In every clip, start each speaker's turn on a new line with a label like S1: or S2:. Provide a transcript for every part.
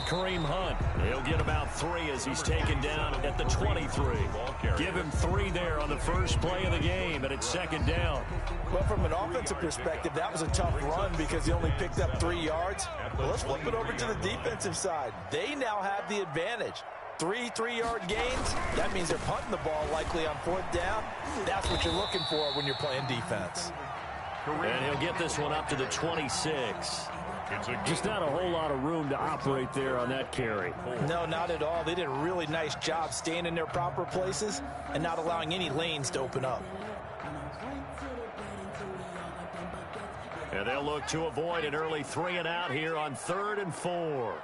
S1: with Kareem Hunt. He'll get about 3 as he's taken down at the 23. Give him 3 there on the first play of the game, and it's second down.
S2: Well, from an offensive perspective, that was a tough run because he only picked up 3 yards. Well, let's flip it over to the defensive side. They now have the advantage. 3 3-yard gains, that means they're punting the ball likely on 4th down. That's what you're looking for when you're playing defense.
S1: And he'll get this one up to the 26. Just not a whole lot of room to operate there on that carry.
S2: No, not at all. They did a really nice job staying in their proper places and not allowing any lanes to open up.
S1: And they'll look to avoid an early 3 and out here on 3rd and 4.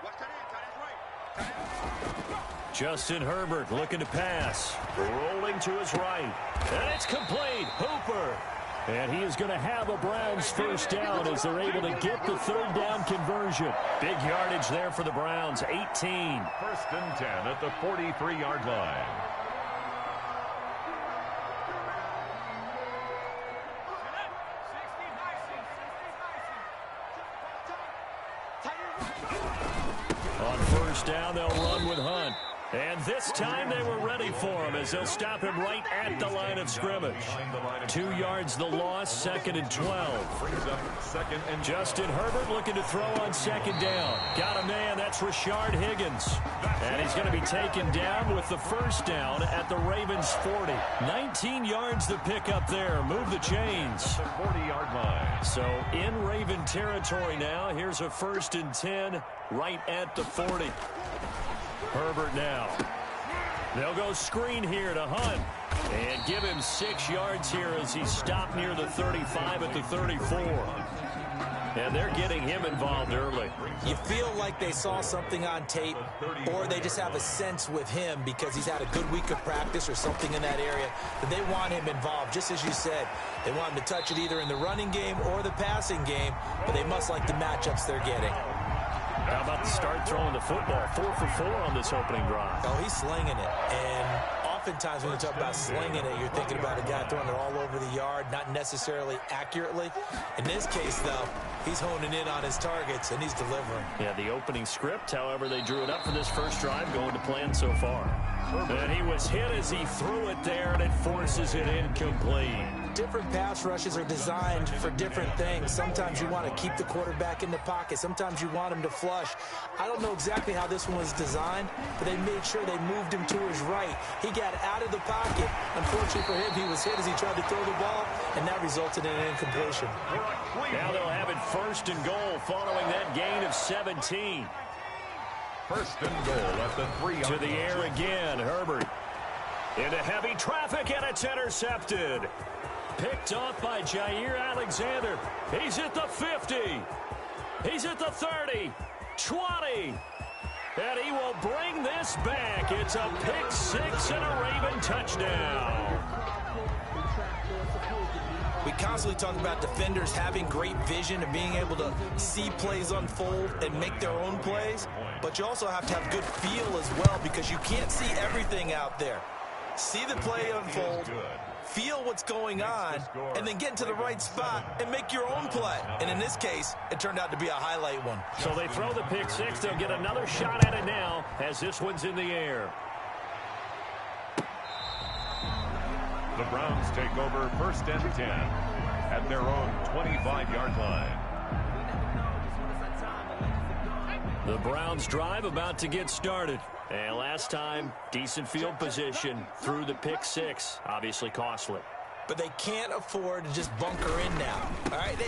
S1: Justin Herbert looking to pass. Rolling to his right. And it's complete. Hooper. And he is going to have a Browns first down as they're able to get the 3rd down conversion. Big yardage there for the Browns. 18.
S3: 1st and 10 at the 43-yard line.
S1: On 1st down, they'll run with Hunt. And this time they were ready for him as they'll stop him right at the line of scrimmage. 2 yards the loss, 2nd and 12. Justin Herbert looking to throw on 2nd down. Got a man, that's Rashard Higgins. And he's going to be taken down with the first down at the Ravens 40. 19 yards to pick up there. Move the chains.
S3: 40-yard line.
S1: So in Raven territory now. Here's a 1st and 10 right at the 40. Herbert now. They'll go screen here to Hunt. And give him 6 yards here as he's stopped near the 35 at the 34. And they're getting him involved early.
S2: You feel like they saw something on tape, or they just have a sense with him because he's had a good week of practice or something in that area that they want him involved. Just as you said, they want him to touch it either in the running game or the passing game, but they must like the matchups they're getting.
S1: How about the start throwing the football? 4 for 4 on this opening drive.
S2: Oh, he's slinging it. And oftentimes when you talk about slinging it, you're thinking about a guy throwing it all over the yard, not necessarily accurately. In this case, though, he's honing in on his targets, and he's delivering.
S1: Yeah, the opening script, however, they drew it up for this first drive, going to plan so far. And he was hit as he threw it there, and it forces it incomplete.
S2: Different pass rushes are designed for different things. Sometimes you want to keep the quarterback in the pocket. Sometimes you want him to flush. I don't know exactly how this one was designed, but they made sure they moved him to his right. He got out of the pocket. Unfortunately for him, he was hit as he tried to throw the ball, and that resulted in an incompletion.
S1: Now they'll have it 1st and goal following that gain of 17.
S3: 1st and goal at the 3-yard line.
S1: To the air again, Herbert. Into heavy traffic, and it's intercepted. Picked off by Jair Alexander. He's at the 50. He's at the 30. 20. And he will bring this back. It's a pick 6 and a Raven touchdown.
S2: We constantly talk about defenders having great vision and being able to see plays unfold and make their own plays. But you also have to have good feel as well because you can't see everything out there. See the play unfold, feel what's going on, and then get into the right spot and make your own play. And in this case, it turned out to be a highlight one.
S1: So they throw the pick 6. They'll get another shot at it now as this one's in the air.
S3: The Browns take over 1st and 10 at their own 25-yard line.
S1: The Browns drive about to get started. And last time, decent field position through the pick 6. Obviously costly.
S2: But they can't afford to just bunker in now. All right,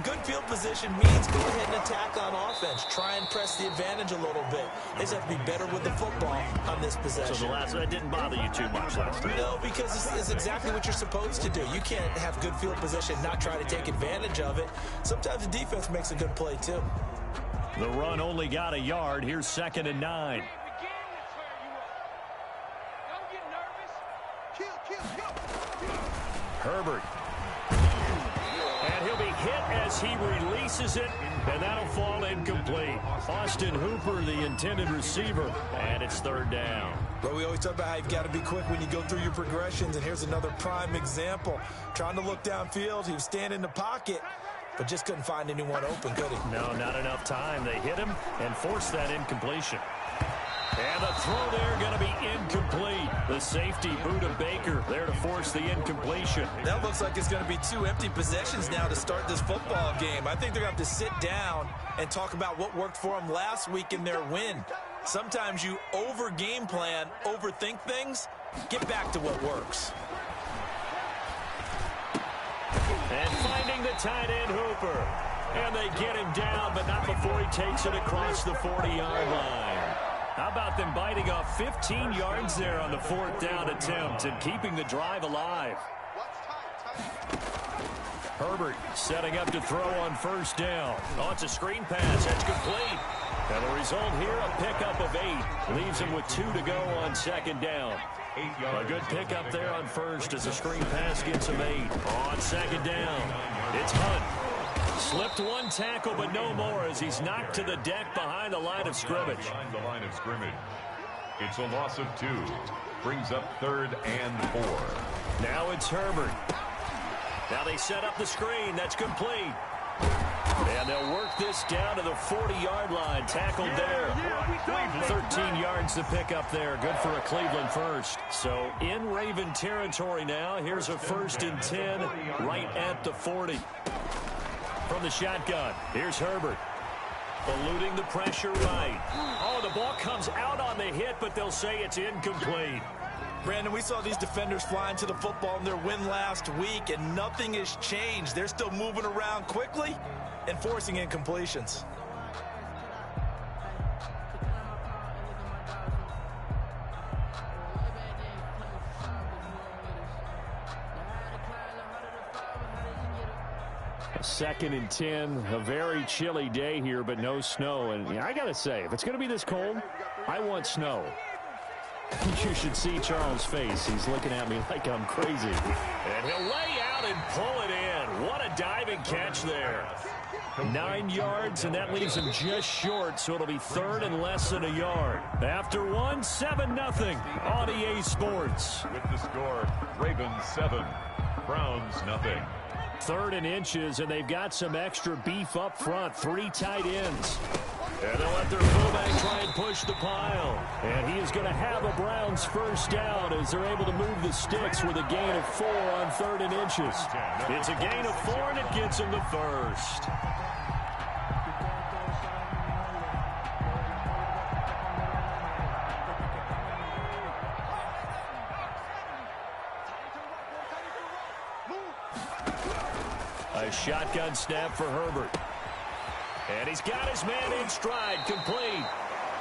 S2: good field position means go ahead and attack on offense. Try and press the advantage a little bit. They just have to be better with the football on this possession.
S1: So the last one didn't bother you too much last time?
S2: No, because it's exactly what you're supposed to do. You can't have good field position, not try to take advantage of it. Sometimes the defense makes a good play, too.
S1: The run only got a yard. Here's 2nd and 9. Herbert. And he'll be hit as he releases it, and that'll fall incomplete. Austin Hooper, the intended receiver, and it's 3rd down.
S2: But we always talk about how you've got to be quick when you go through your progressions, and here's another prime example. Trying to look downfield, he was standing in the pocket, but just couldn't find anyone open, could he?
S1: No, not enough time. They hit him and forced that incompletion. And the throw there going to be incomplete. The safety, Buda Baker, there to force the incompletion.
S2: That looks like it's going to be 2 empty possessions now to start this football game. I think they're going to have to sit down and talk about what worked for them last week in their win. Sometimes you over-game plan, overthink things. Get back to what works.
S1: And finding the tight end, Hooper. And they get him down, but not before he takes it across the 40-yard line. How about them biting off 15 yards there on the 4th down attempt and keeping the drive alive? Herbert setting up to throw on 1st down. Oh, it's a screen pass. That's complete. And the result here, a pickup of 8. Leaves him with 2 to go on 2nd down. A good pickup there on 1st as the screen pass gets him 8. On 2nd down, it's Hunt. Slipped 1 tackle, but no more as he's knocked to the deck behind the line of scrimmage.
S3: It's a loss of 2. Brings up 3rd and 4.
S1: Now it's Herbert. Now they set up the screen. That's complete. And they'll work this down to the 40-yard line. Tackled there. 13 yards to pick up there. Good for a Cleveland first. So in Raven territory now. Here's a 1st and 10 right at the 40. From the shotgun, here's Herbert. Eluding the pressure right. Oh, the ball comes out on the hit, but they'll say it's incomplete.
S2: Brandon, we saw these defenders flying to the football in their win last week, and nothing has changed. They're still moving around quickly and forcing incompletions.
S1: Second and 10, a very chilly day here, but no snow. And I got to say, if it's going to be this cold, I want snow. You should see Charles' face. He's looking at me like I'm crazy. And he'll lay out and pull it in. What a diving catch there. 9 yards, and that leaves him just short, so it'll be 3rd and less than a yard. After 1, 7-0 on EA Sports.
S3: With the score, Ravens 7, Browns 0.
S1: 3rd and inches, and they've got some extra beef up front. 3 tight ends. And they'll let their fullback try and push the pile. And he is going to have a Browns 1st down as they're able to move the sticks with a gain of 4 on 3rd and inches. It's a gain of 4, and it gets him the 1st. A shotgun snap for Herbert. And he's got his man in stride, complete.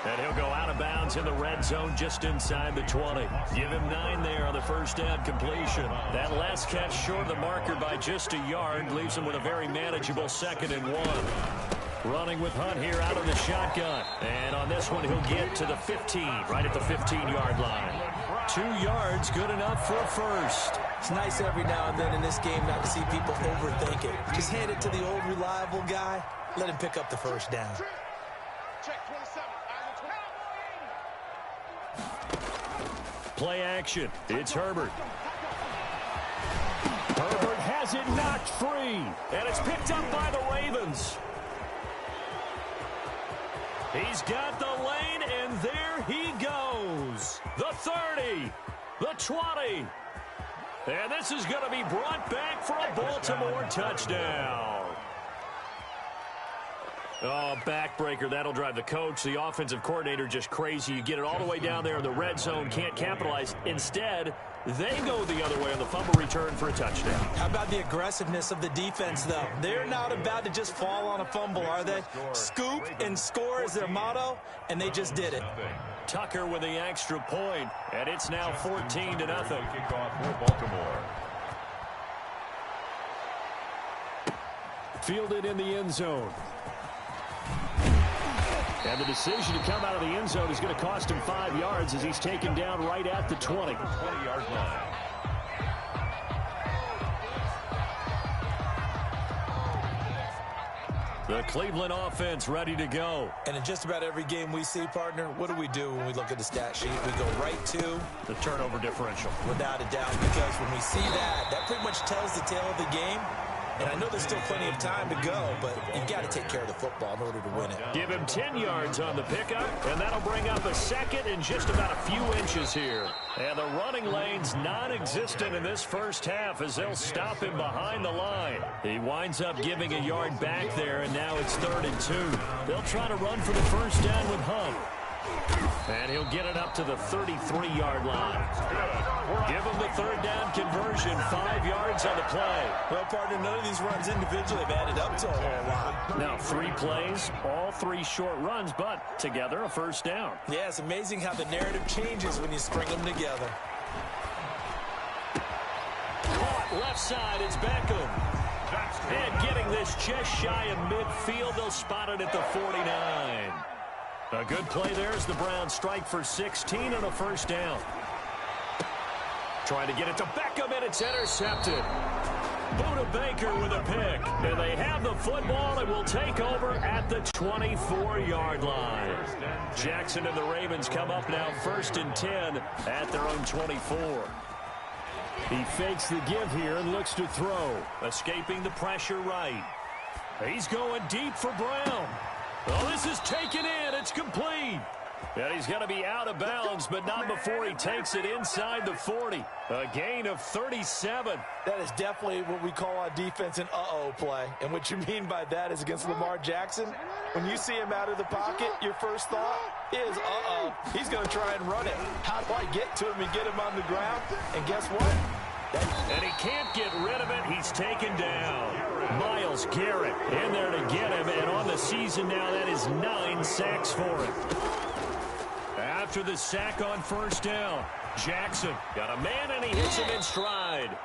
S1: And he'll go out of bounds in the red zone just inside the 20. Give him 9 there on the 1st down completion. That last catch short of the marker by just a yard leaves him with a very manageable 2nd and 1. Running with Hunt here out of the shotgun. And on this one, he'll get to the 15, right at the 15-yard line. 2 yards, good enough for a 1st.
S2: It's nice every now and then in this game not to see people overthink it. Just hand it to the old reliable guy. Let him pick up the 1st down.
S1: Play action. It's Herbert. Herbert has it knocked free. And it's picked up by the Ravens. He's got the lane, and there he goes. The 30. The 20. And this is going to be brought back for a Baltimore touchdown. Oh, backbreaker. That'll drive the coach, the offensive coordinator, just crazy. You get it all the way down there in the red zone, can't capitalize. Instead, they go the other way on the fumble return for a touchdown.
S2: How about the aggressiveness of the defense, though? They're not about to just fall on a fumble, are they? Scoop and score is their motto, and they just did it.
S1: Tucker with the extra point, and it's now 14-0.
S3: Kickoff for Baltimore.
S1: Fielded in the end zone. And the decision to come out of the end zone is going to cost him 5 yards as he's taken down right at the 20.
S3: 20-yard line.
S1: The Cleveland offense ready to go.
S2: And in just about every game we see, partner, what do we do when we look at the stat sheet? We go right to
S1: the turnover differential.
S2: Without a doubt, because when we see that, that pretty much tells the tale of the game. And I know there's still plenty of time to go, but you've got to take care of the football in order to win it.
S1: Give him 10 yards on the pickup, and that'll bring up a second and just about a few inches here. And the running lane's non-existent in this first half as they'll stop him behind the line. He winds up giving a yard back there, and now it's 3rd and 2. They'll try to run for the first down with Hunt. And he'll get it up to the 33-yard line. Give him the 3rd down conversion, 5 yards on the play.
S2: Well, partner, none of these runs individually have added up to a whole lot.
S1: Now 3 plays, all 3 short runs, but together a first down.
S2: Yeah, it's amazing how the narrative changes when you string them together.
S1: Caught left side, it's Beckham. And getting this just shy of midfield, they'll spot it at the 49. A good play there as the Browns strike for 16 and a first down. Trying to get it to Beckham, and it's intercepted. Buda Baker with a pick. And they have the football and will take over at the 24-yard line. Jackson and the Ravens come up now 1st and 10 at their own 24. He fakes the give here and looks to throw. Escaping the pressure right. He's going deep for Brown. Well, this is taken in. It's complete. And he's going to be out of bounds, but not before he takes it inside the 40. A gain of 37.
S2: That is definitely what we call on defense an uh-oh play. And what you mean by that is against Lamar Jackson, when you see him out of the pocket, your first thought is, uh-oh, he's going to try and run it. How do I get to him and get him on the ground? And guess what?
S1: And he can't get rid of it. He's taken down. Myles Garrett in there to get him. And on the season now, that is 9 sacks for him. After the sack on first down, Jackson got a man, and he hits him in stride.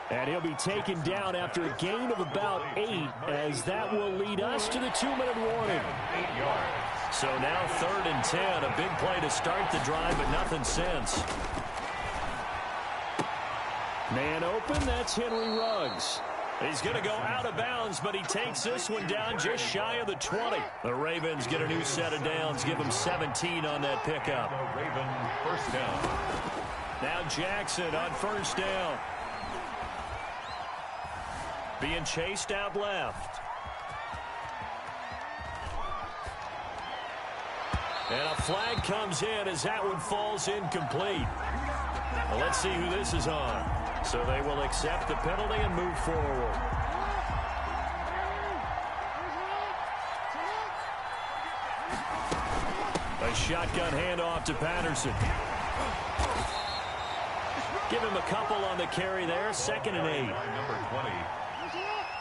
S1: And he'll be taken down after a gain of about 8, as that will lead us to the 2-minute warning. So now 3rd and 10, a big play to start the drive, but nothing since. Man open, that's Henry Ruggs. He's going to go out of bounds, but he takes this one down just shy of the 20. The Ravens get a new set of downs, give them 17 on that pickup.
S3: The Raven first down.
S1: Now Jackson on first down. Being chased out left. And a flag comes in as that one falls incomplete. Well, let's see who this is on. So they will accept the penalty and move forward. A shotgun handoff to Patterson. Give him a couple on the carry there. 2nd and 8.
S3: Number 20.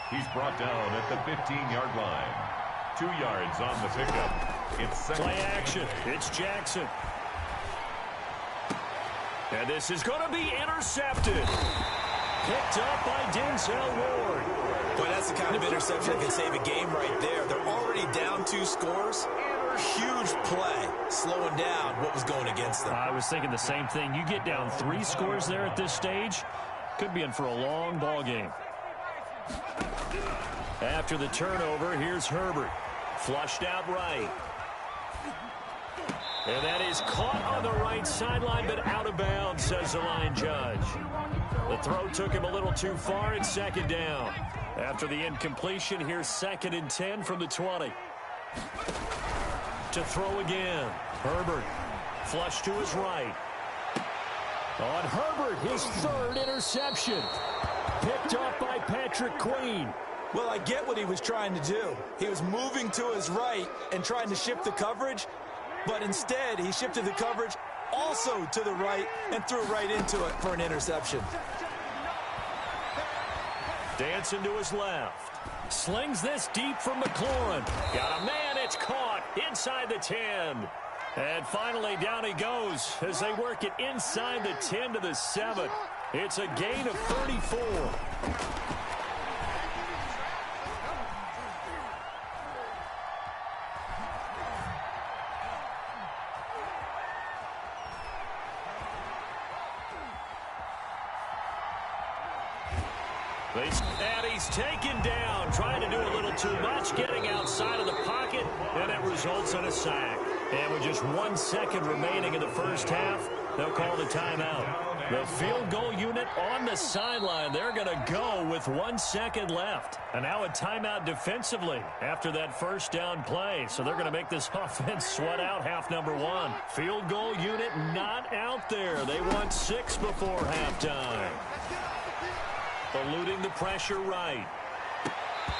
S3: He's brought down at the 15-yard line. 2 yards on the pickup. It's
S1: play action. It's Jackson. And this is going to be intercepted. Picked up by Denzel Ward.
S2: Boy, that's the kind of interception that can save a game right there. They're already down 2 scores. Huge play, slowing down what was going against them.
S1: I was thinking the same thing. You get down 3 scores there at this stage, could be in for a long ball game. After the turnover, here's Herbert. Flushed out right. And that is caught on the right sideline, but out of bounds, says the line judge. The throw took him a little too far. It's 2nd down. After the incompletion, here's 2nd and 10 from the 20. To throw again. Herbert. Flush to his right. On Herbert, his 3rd interception. Picked up by Patrick Queen.
S2: Well, I get what he was trying to do. He was moving to his right and trying to shift the coverage. But instead, he shifted the coverage also to the right and threw right into it for an interception.
S1: Dancing to his left. Slings this deep from McLaurin. Got a man, it's caught inside the 10. And finally, down he goes as they work it inside the 10 to the 7. It's a gain of 34. And he's taken down, trying to do a little too much, getting outside of the pocket, and it results in a sack. And with just 1 second remaining in the first half, they'll call the timeout. The field goal unit on the sideline. They're going to go with 1 second left. And now a timeout defensively after that first down play. So they're going to make this offense sweat out half number one. Field goal unit not out there. They want 6 before halftime. Eluding the pressure right.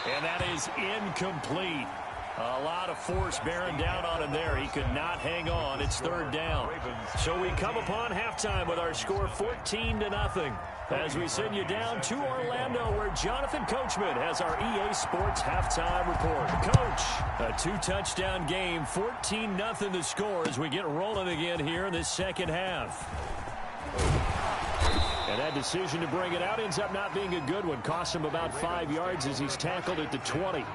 S1: And that is incomplete. A lot of force bearing down on him there. He could not hang on. It's third down. So we come upon halftime with our score 14-0. As we send you down to Orlando, where Jonathan Coachman has our EA Sports halftime report. Coach, a 2-touchdown game, 14-0 the score as we get rolling again here in this second half. And that decision to bring it out ends up not being a good one. Cost him about 5 yards as he's tackled at the 20.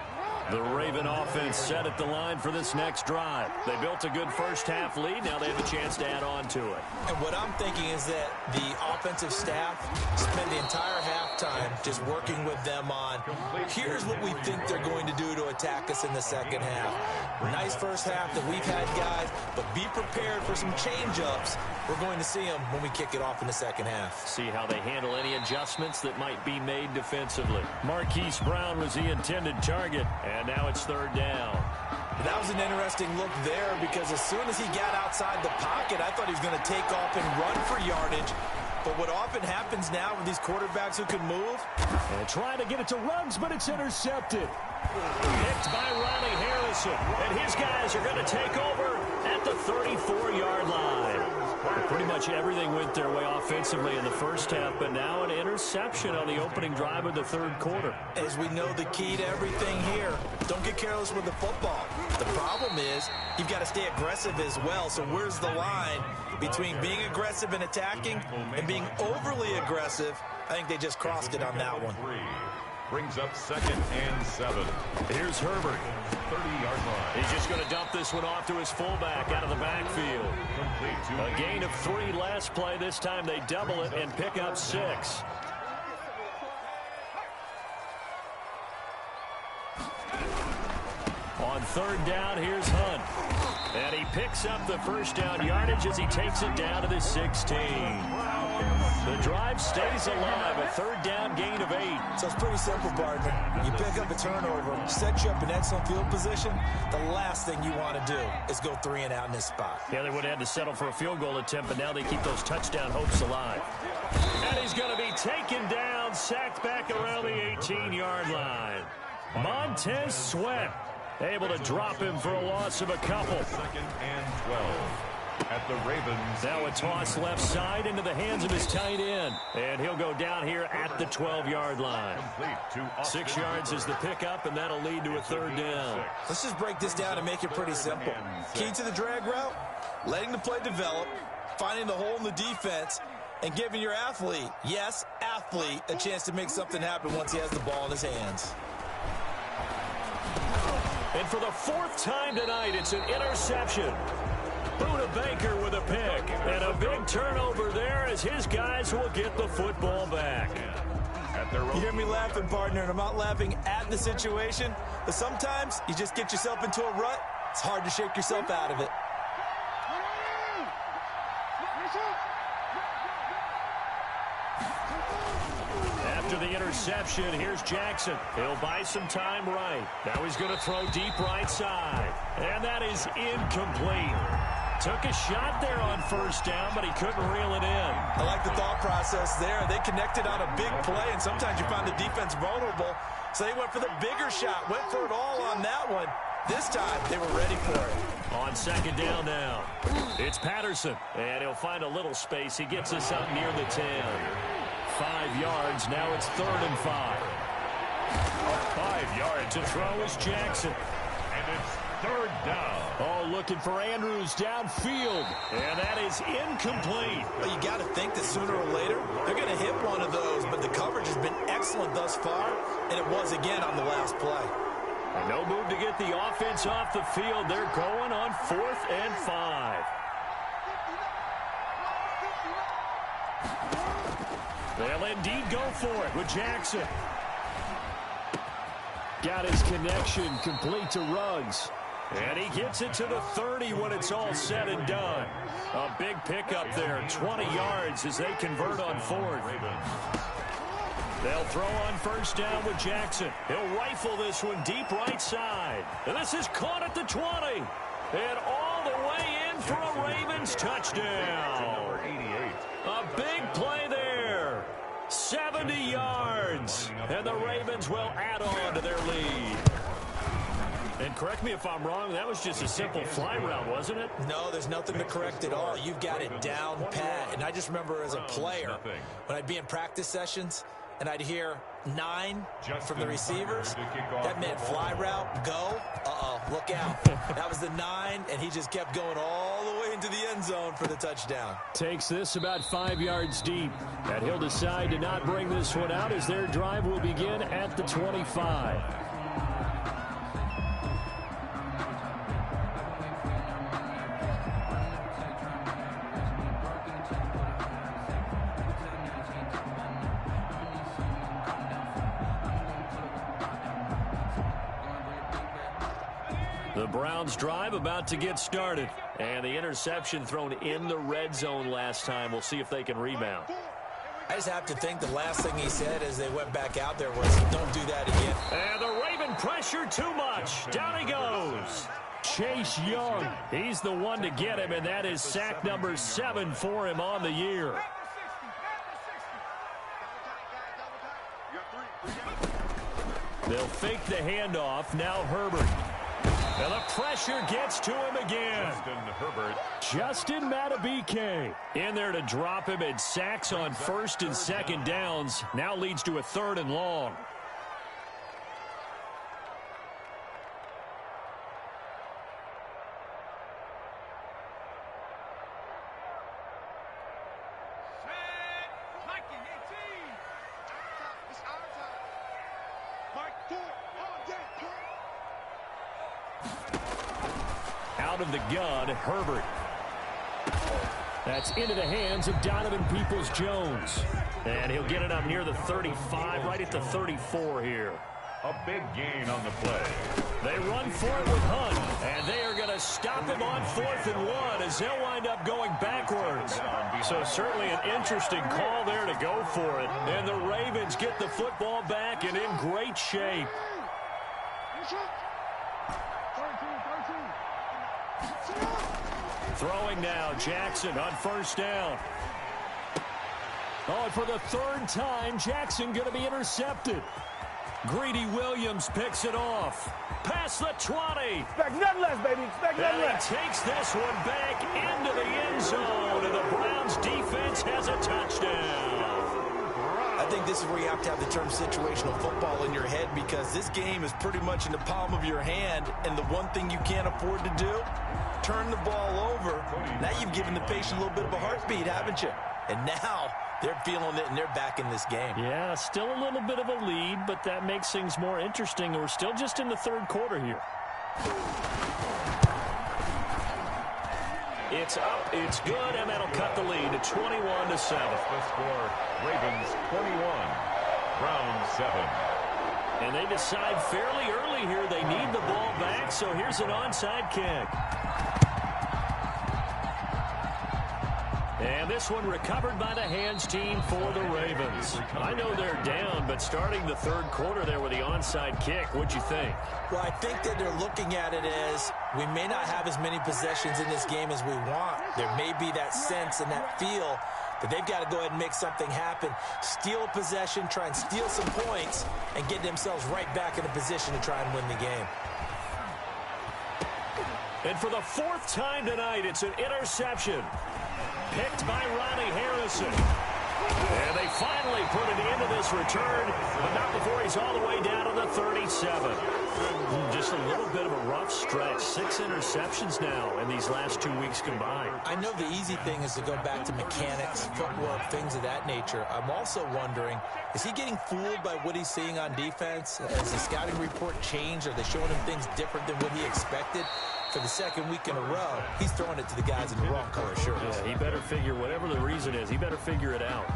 S1: The Raven offense set at the line for this next drive. They built a good first-half lead. Now they have a chance to add on to it.
S2: And what I'm thinking is that the offensive staff spend the entire halftime just working with them on, here's what we think they're going to do to attack us in the second half. Nice first half that we've had, guys, but be prepared for some change-ups. We're going to see them when we kick it off in the second half.
S1: See how they handle any adjustments that might be made defensively. Marquise Brown was the intended target, and now it's third down.
S2: That was an interesting look there because as soon as he got outside the pocket, I thought he was going to take off and run for yardage. But what often happens now with these quarterbacks who can move.
S1: And trying to get it to Ruggs, but it's intercepted. Picked by Ronnie Harrison. And his guys are going to take over at the 34-yard line. Pretty much everything went their way offensively in the first half, but now an interception on the opening drive of the third quarter.
S2: As we know, the key to everything here, don't get careless with the football. The problem is you've got to stay aggressive as well. So where's the line between being aggressive and attacking and being overly aggressive? I think they just crossed it on that one.
S3: Brings up 2nd and 7.
S1: Here's Herbert.
S3: 30-yard line.
S1: He's just going to dump this one off to his fullback out of the backfield. A gain of 3 last play. This time they double it and pick up 6. On third down, here's Hunt. And he picks up the first down yardage as he takes it down to the 16. The drive stays alive, a third down gain of 8.
S2: So it's pretty simple, partner. You pick up a turnover, set you up in excellent field position. The last thing you want to do is go 3 and out in this spot.
S1: Yeah, they would have had to settle for a field goal attempt, but now they keep those touchdown hopes alive. And he's going to be taken down, sacked back around the 18-yard line. Montez Sweat able to drop him for a loss of a couple.
S3: 2nd and 12. At the Ravens.
S1: Now a toss left side into the hands of his tight end. And he'll go down here at the 12-yard line. 6 yards is the pickup, and that'll lead to a third down.
S2: Let's just break this down and make it pretty simple. Key to the drag route, letting the play develop, finding the hole in the defense, and giving your athlete, yes, athlete, a chance to make something happen once he has the ball in his hands.
S1: And for the 4th time tonight, it's an interception. Buda Baker with a pick. And a big turnover there as his guys will get the football back.
S2: You hear me laughing, partner, and I'm not laughing at the situation. But sometimes you just get yourself into a rut. It's hard to shake yourself out of it.
S1: After the interception, here's Jackson. He'll buy some time right. Now he's going to throw deep right side. And that is incomplete. Took a shot there on first down, but he couldn't reel it in.
S2: I like the thought process there. They connected on a big play, and sometimes you find the defense vulnerable. So they went for the bigger shot, went for it all on that one. This time, they were ready for it.
S1: On second down now, it's Patterson, and he'll find a little space. He gets us up near the 10. 5 yards, now it's 3rd and 5. 5 yards to throw is Jackson.
S3: And it's 3rd down.
S1: Oh, looking for Andrews downfield, and that is incomplete.
S2: Well, you got to think that sooner or later, they're going to hit one of those, but the coverage has been excellent thus far, and it was again on the last play.
S1: And no move to get the offense off the field. They're going on 4th and 5. They'll indeed go for it with Jackson. Got his connection complete to Ruggs. And he gets it to the 30 when it's all said and done. A big pickup there, 20 yards as they convert on fourth. They'll throw on first down with Jackson. He'll rifle this one deep right side. And this is caught at the 20. And all the way in for a Ravens touchdown. A big play there. 70 yards. And the Ravens will add on to their lead. And correct me if I'm wrong, that was just a simple fly route, wasn't it?
S2: No, there's nothing to correct at all. You've got it down pat. And I just remember as a player, when I'd be in practice sessions, and I'd hear 9 from the receivers, that meant fly route, go, look out. That was the 9, and he just kept going all the way into the end zone for the touchdown.
S1: Takes this about 5 yards deep, and he'll decide to not bring this one out as their drive will begin at the 25. The Browns drive about to get started. And the interception thrown in the red zone last time. We'll see if they can rebound.
S2: I just have to think the last thing he said as they went back out there was, don't do that again.
S1: And the Raven pressure too much. Down he goes. Chase Young. He's the one to get him, and that is sack number 7 for him on the year. They'll fake the handoff. Now Herbert. And the pressure gets to him again. Justin Madubuike in there to drop him, and sacks on first and second downs. Now leads to a 3rd and long. Out of the gun, Herbert. That's into the hands of Donovan Peoples-Jones. And he'll get it up near the 35, right at the 34 here.
S3: A big gain on the play.
S1: They run for it with Hunt, and they are going to stop him on 4th and 1 as they'll wind up going backwards. So certainly an interesting call there to go for it. And the Ravens get the football back and in great shape. Throwing now, Jackson on first down. Oh, and for the 3rd time, Jackson going to be intercepted. Greedy Williams picks it off. Past the 20.
S4: Expect nothing less, baby. Expect nothing less.
S1: And he takes this one back into the end zone, and the Browns defense has a touchdown.
S2: I think this is where you have to have the term situational football in your head, because this game is pretty much in the palm of your hand, and the one thing you can't afford to do, turn the ball over. Now you've given the patient a little bit of a heartbeat, haven't you? And now they're feeling it, and they're back in this game.
S1: Yeah, still a little bit of a lead, but that makes things more interesting. We're still just in the 3rd quarter here. It's up, it's good, and that'll cut the lead to 21-7.
S3: The score, Ravens 21, Browns 7.
S1: And they decide fairly early here they need the ball back, so here's an onside kick. And this one recovered by the hands team for the Ravens. I know they're down, but starting the 3rd quarter there with the onside kick, what'd you think?
S2: Well, I think that they're looking at it as we may not have as many possessions in this game as we want. There may be that sense and that feel that they've got to go ahead and make something happen. Steal a possession, try and steal some points, and get themselves right back in a position to try and win the game.
S1: And for the 4th time tonight, it's an interception. Picked by Ronnie Harrison. And they finally put an end to this return, but not before he's all the way down to the 37. Just a little bit of a rough stretch. 6 interceptions now in these last 2 weeks combined.
S2: I know the easy thing is to go back to mechanics, footwork, things of that nature. I'm also wondering, is he getting fooled by what he's seeing on defense? Has the scouting report changed? Are they showing him things different than what he expected? For the 2nd week in a row, he's throwing it to the guys in the wrong color shirts.
S1: Yeah, he better figure, whatever the reason is, he better figure it out.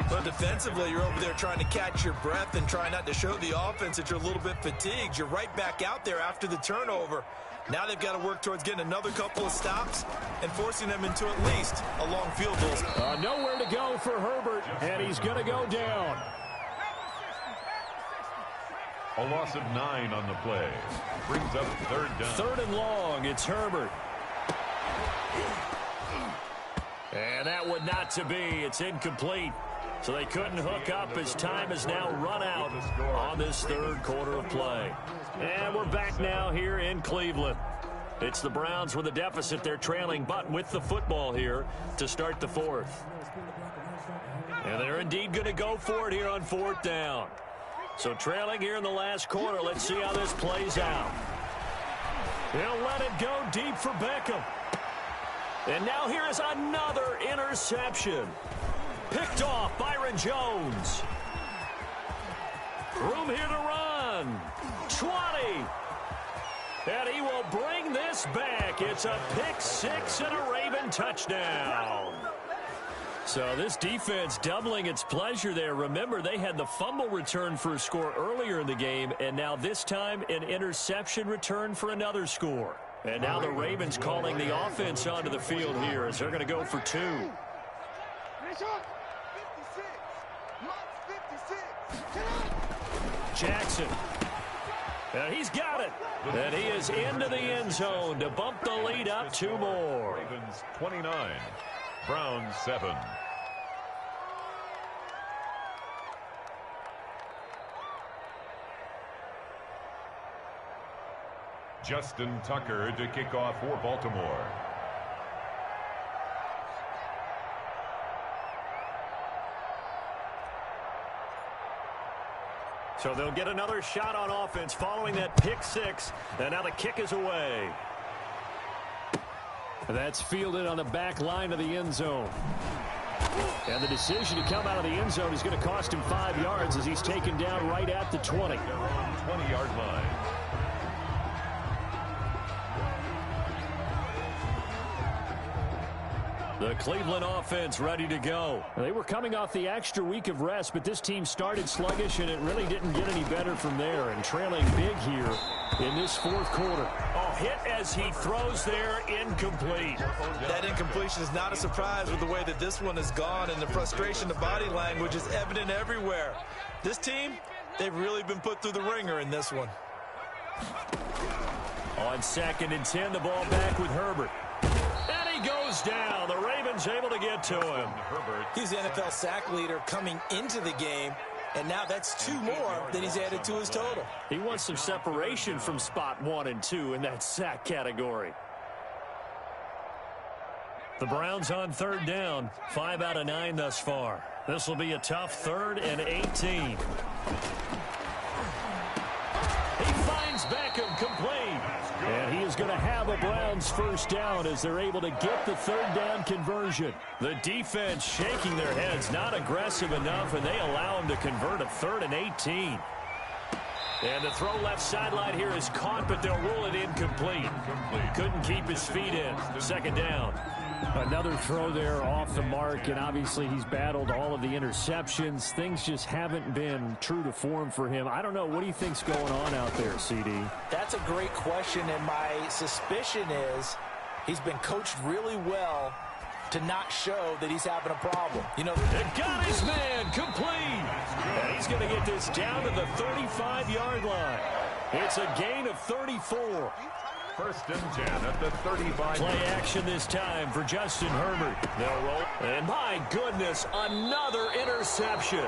S2: But defensively, you're over there trying to catch your breath and try not to show the offense that you're a little bit fatigued. You're right back out there after the turnover. Now they've got to work towards getting another couple of stops and forcing them into at least a long field goal.
S1: Nowhere to go for Herbert, and he's going to go down.
S3: A loss of 9 on the play. Brings up third down.
S1: Third and long, it's Herbert. And that would not to be. It's incomplete. So they couldn't hook up as time has now run out on this third quarter of play. And we're back now here in Cleveland. It's the Browns with a deficit. They're trailing, but with the football here to start the fourth. And they're indeed going to go for it here on fourth down. So trailing here in the last quarter. Let's see how this plays out. He'll let it go deep for Beckham. And now here is another interception. Picked off Byron Jones. Room here to run. 20. And he will bring this back. It's a pick six and a Raven touchdown. So this defense doubling its pleasure there. Remember, they had the fumble return for a score earlier in the game, and now this time an interception return for another score. And now the Ravens calling the offense onto the field here as they're going to go for 2. Jackson. And he's got it. And he is into the end zone to bump the lead up 2 more.
S3: Ravens 29, Browns 7. Justin Tucker to kick off for Baltimore.
S1: So they'll get another shot on offense following that pick six. And now the kick is away. That's fielded on the back line of the end zone. And the decision to come out of the end zone is going to cost him 5 yards as he's taken down right at the 20.
S3: 20-yard line.
S1: The Cleveland offense ready to go. They were coming off the extra week of rest, but this team started sluggish, and it really didn't get any better from there. And trailing big here in this fourth quarter. Oh, hit as he throws there, incomplete.
S2: That incompletion is not a surprise with the way that this one has gone, and the frustration, the body language is evident everywhere. This team, they've really been put through the ringer in this one.
S1: On 2nd and 10, the ball back with Herbert. And he goes down. The Ravens able to get to him.
S2: Herbert. He's the NFL sack leader coming into the game, and now that's 2 more that he's added to his total.
S1: He wants some separation from spot 1 and 2 in that sack category. The Browns on 3rd down. 5 out of 9 thus far. This will be a tough 3rd and 18. He finds Beckham complete. And he is going to have a Browns first down as they're able to get the 3rd down conversion. The defense shaking their heads, not aggressive enough, and they allow him to convert a 3rd and 18. And the throw left sideline here is caught, but they'll rule it incomplete. Couldn't keep his feet in. 2nd down. Another throw there off the mark, and obviously he's battled all of the interceptions. Things just haven't been true to form for him. I don't know. What do you think's going on out there, CD?
S2: That's a great question, and my suspicion is he's been coached really well to not show that he's having a problem. You know,
S1: they got his man complete. And he's going to get this down to the 35-yard line. It's a gain of 34.
S3: 1st and 10 at the 35.
S1: Play action this time for Justin Herbert. They'll roll. And my goodness, another interception.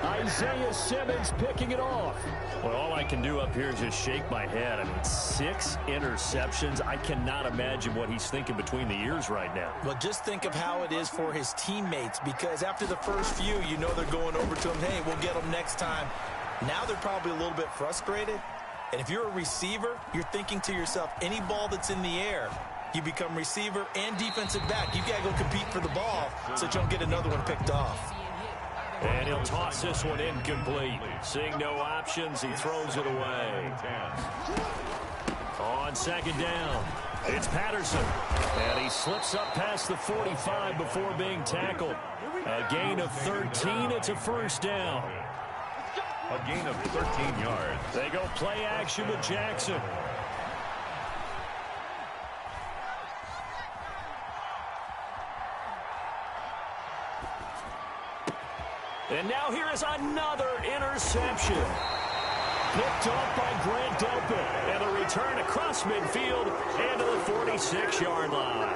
S1: Isaiah Simmons picking it off. Well, all I can do up here is just shake my head. I mean, 6 interceptions. I cannot imagine what he's thinking between the ears right now.
S2: Well, just think of how it is for his teammates, because after the first few, you know they're going over to him, hey, we'll get them next time. Now they're probably a little bit frustrated. And if you're a receiver, you're thinking to yourself, any ball that's in the air, you become receiver and defensive back. You've got to go compete for the ball so that you don't get another one picked off.
S1: And he'll toss this one incomplete. Seeing no options, he throws it away. On 2nd down, it's Patterson. And he slips up past the 45 before being tackled. A gain of 13. It's a 1st down.
S3: A gain of 13 yards.
S1: They go play action with Jackson. And now here is another interception. Picked off by Grant Delpit. And a return across midfield and to the 46-yard line.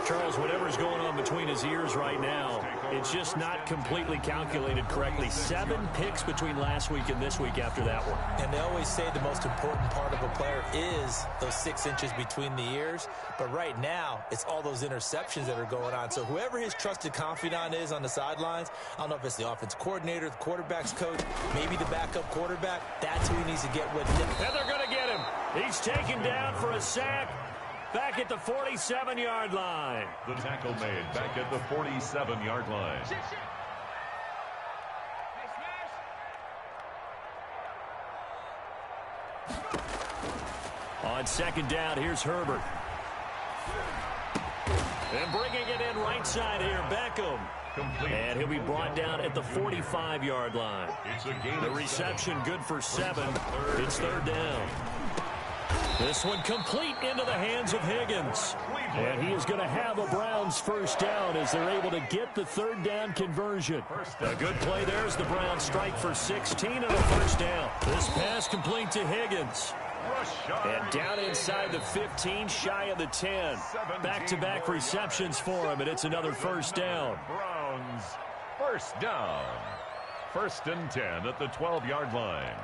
S1: Charles, whatever's going on between his ears right now, it's just not completely calculated correctly. 7 picks between last week and this week after that one.
S2: And they always say the most important part of a player is those 6 inches between the ears. But right now, it's all those interceptions that are going on. So whoever his trusted confidant is on the sidelines, I don't know if it's the offense coordinator, the quarterback's coach, maybe the backup quarterback, that's who he needs to get with him.
S1: And they're going to get him. He's taken down for a sack. Back at the 47-yard line.
S3: The tackle made back at the 47-yard line.
S1: On second down, here's Herbert. And bringing it in right side here, Beckham.
S3: Complete.
S1: And he'll be brought down at the 45-yard line.
S3: It's a gain
S1: The
S3: of
S1: reception
S3: 7.
S1: good for 7. It's third down. This one complete into the hands of Higgins. And he is going to have a Browns first down as they're able to get the third down conversion. A good play there as the Browns strike for 16 and a first down. This pass complete to Higgins. And down inside the 15, shy of the 10. Back-to-back receptions for him, and it's another first down.
S3: Browns first down. 1st and 10 at the 12-yard line.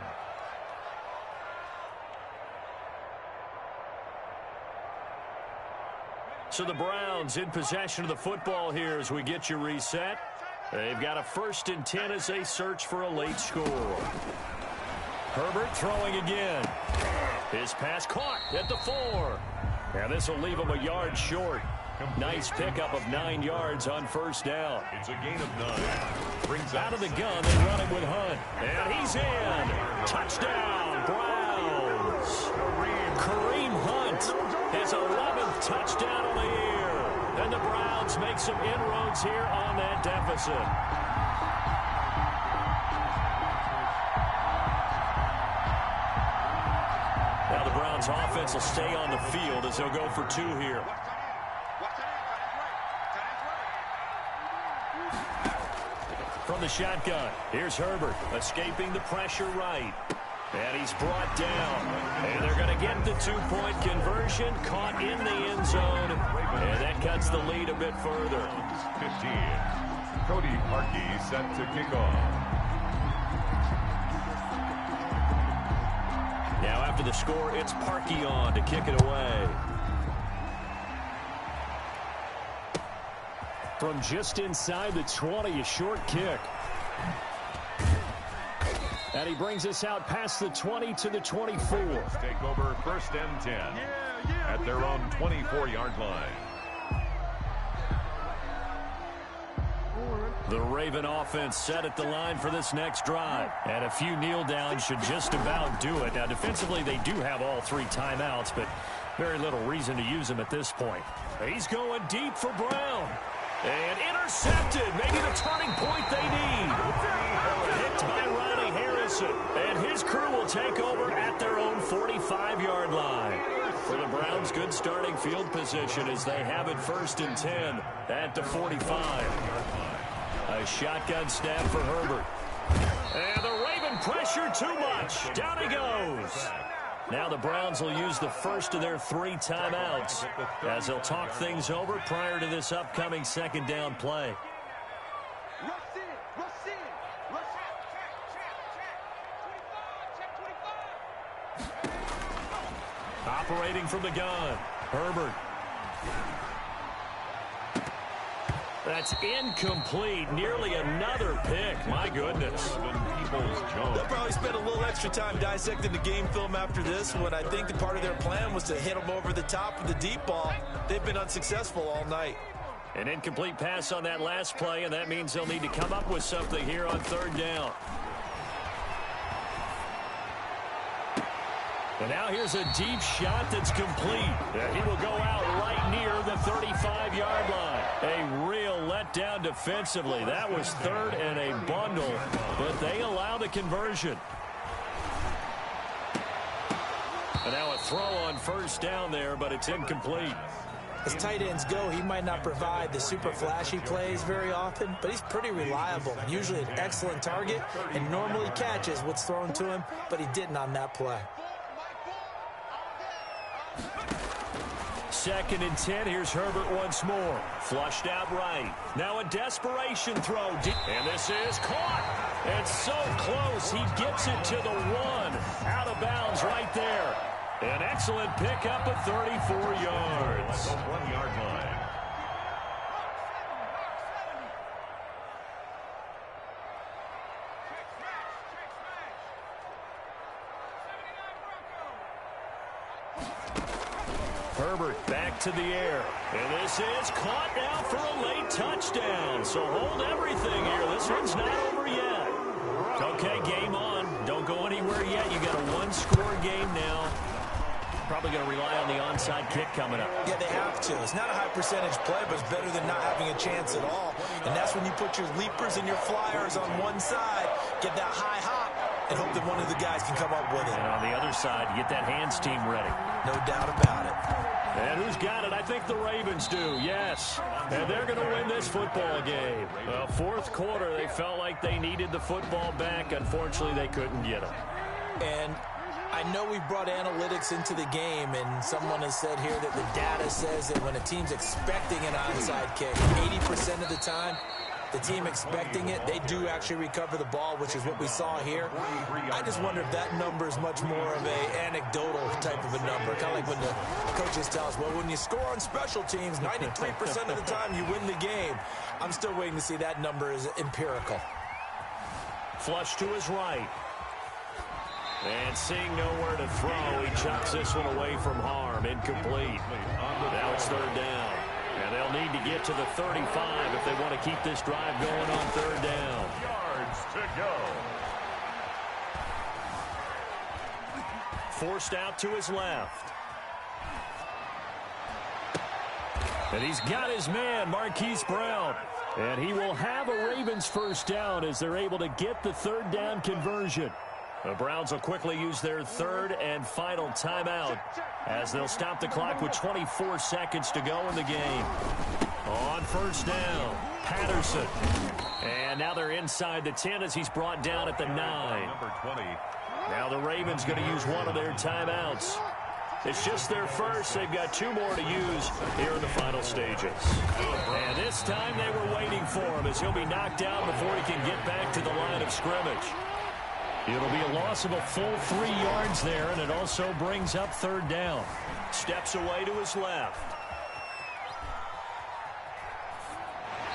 S1: So the Browns in possession of the football here as we get you reset. They've got a 1st and 10 as they search for a late score. Herbert throwing again. His pass caught at the 4. And this will leave him a yard short. Nice pickup of 9 yards on first down.
S3: It's a gain of 9. Brings
S1: out of the gun, they run him with Hunt. And he's in. Touchdown, Browns. Kareem Hunt, his 11th touchdown on the year. And the Browns make some inroads here on that deficit. Now the Browns offense will stay on the field as they'll go for 2 here. From the shotgun, here's Herbert, escaping the pressure right. And he's brought down. And they're going to get the 2-point conversion, caught in the end zone. And that cuts the lead a bit further.
S3: 15. Cody Parkey set to kick off.
S1: Now after the score, it's Parkey on to kick it away. From just inside the 20, a short kick. And he brings us out past the 20 to the 24.
S3: Take over 1st and 10 at their own 24-yard line.
S1: The Raven offense set at the line for this next drive. And a few kneel downs should just about do it. Now, defensively, they do have all 3 timeouts, but very little reason to use them at this point. He's going deep for Brown. And intercepted. Maybe the turning point they need. Picked by Ronnie Harrison. And his crew will take over at their own 45-yard line. For the Browns, good starting field position as they have it 1st and 10 at the 45. A shotgun snap for Herbert. And the Raven pressure too much. Down he goes. Now the Browns will use the first of their 3 timeouts as they'll talk things over prior to this upcoming second down play. Operating from the gun, Herbert. That's incomplete. Nearly another pick. My goodness.
S2: They'll probably spend a little extra time dissecting the game film after this one. I think the part of their plan was to hit them over the top of the deep ball. They've been unsuccessful all night.
S1: An incomplete pass on that last play, and that means they'll need to come up with something here on third down. And now here's a deep shot that's complete. He will go out right near the 35-yard line. A real letdown defensively. That was third and a bundle, but they allow the conversion. And now a throw on first down there, but it's incomplete.
S2: As tight ends go, he might not provide the super flashy plays very often, but he's pretty reliable. Usually an excellent target and normally catches what's thrown to him, but he didn't on that play.
S1: 2nd and 10. Here's Herbert once more. Flushed out right. Now a desperation throw. And this is caught. It's so close. He gets it to the 1. Out of bounds right there. An excellent pickup of 34 yards.
S3: At the 1-yard line.
S1: Herbert back to the air. And this is caught now for a late touchdown. So hold everything here. This one's not over yet. Okay, game on. Don't go anywhere yet. You got a one-score game now. Probably going to rely on the onside kick coming up.
S2: Yeah, they have to. It's not a high percentage play, but it's better than not having a chance at all. And that's when you put your leapers and your flyers on one side, get that high hop, and hope that one of the guys can come up with it.
S1: And on the other side, you get that hands team ready.
S2: No doubt about it.
S1: And who's got it? I think the Ravens do, yes. And they're going to win this football game. Fourth quarter, they felt like they needed the football back. Unfortunately, they couldn't get it.
S2: And I know we brought analytics into the game, and someone has said here that the data says that when a team's expecting an onside kick, 80% of the time, the team expecting it, they do actually recover the ball, which is what we saw here. I just wonder if that number is much more of a anecdotal type of a number. Kind of like when the coaches tell us, well, when you score on special teams, 93% of the time you win the game. I'm still waiting to see that number is empirical.
S1: Flush to his right. And seeing nowhere to throw, he chucks this one away from harm. Incomplete. Now it's 3rd down. And they'll need to get to the 35 if they want to keep this drive going on 3rd down.
S3: Yards to go.
S1: Forced out to his left. And he's got his man, Marquise Brown. And he will have a Ravens 1st down as they're able to get the 3rd down conversion. The Browns will quickly use their 3rd and final timeout as they'll stop the clock with 24 seconds to go in the game. On 1st down, Patterson. And now they're inside the 10 as he's brought down at the 9.
S3: Number 20.
S1: Now the Ravens going to use one of their timeouts. It's just their first. They've got 2 more to use here in the final stages. And this time they were waiting for him as he'll be knocked down before he can get back to the line of scrimmage. It'll be a loss of a full 3 yards there, and it also brings up 3rd down. Steps away to his left.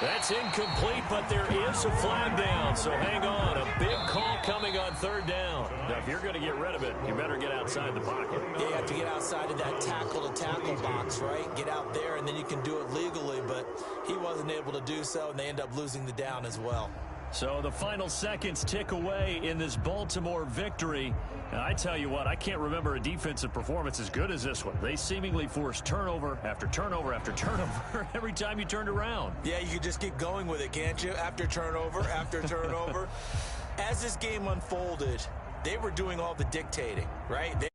S1: That's incomplete, but there is a flag down, so hang on. A big call coming on 3rd down. Now, if you're going to get rid of it, you better get outside the pocket.
S2: Yeah, you have to get outside of that tackle-to-tackle box, right? Get out there, and then you can do it legally, but he wasn't able to do so, and they end up losing the down as well.
S1: So the final seconds tick away in this Baltimore victory. And I tell you what, I can't remember a defensive performance as good as this one. They seemingly forced turnover after turnover after turnover every time you turned around.
S2: Yeah, you can just keep going with it, can't you? After turnover, after turnover. As this game unfolded, they were doing all the dictating, right?